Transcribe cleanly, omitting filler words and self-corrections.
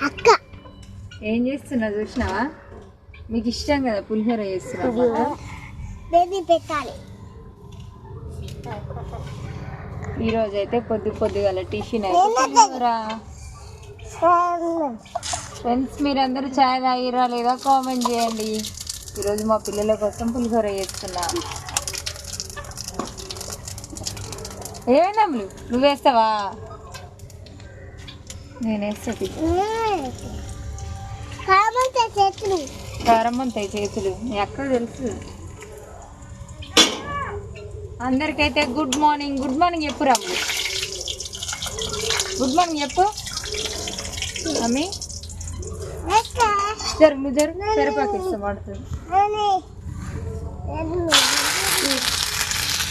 అక్క ఏం చేస్తున్నా చూసినావా? మీకు ఇష్టం కదా పులిహోర చేస్తున్నా పెట్టాలి. ఈరోజు అయితే పొద్దుగాల టిఫిన్ అయితే ఫ్రెండ్స్ మీరందరూ చాయ్ తాగిరా లేదా కామెంట్ చేయండి. ఈరోజు మా పిల్లల కోసం పులిహోర చేస్తున్నా. ఏమైందమ్ములు నువ్వు వేస్తావా? నేను వేస్తా. కారం అంతాయి చేతులు, నీ అక్క తెలుసు. అందరికైతే గుడ్ మార్నింగ్ చెప్పు రాము. గుడ్ మార్నింగ్ చెప్పు మమ్మీ. జరుగు నువ్వు జరుగు, తెరపాకిస్తా పడుతుంది.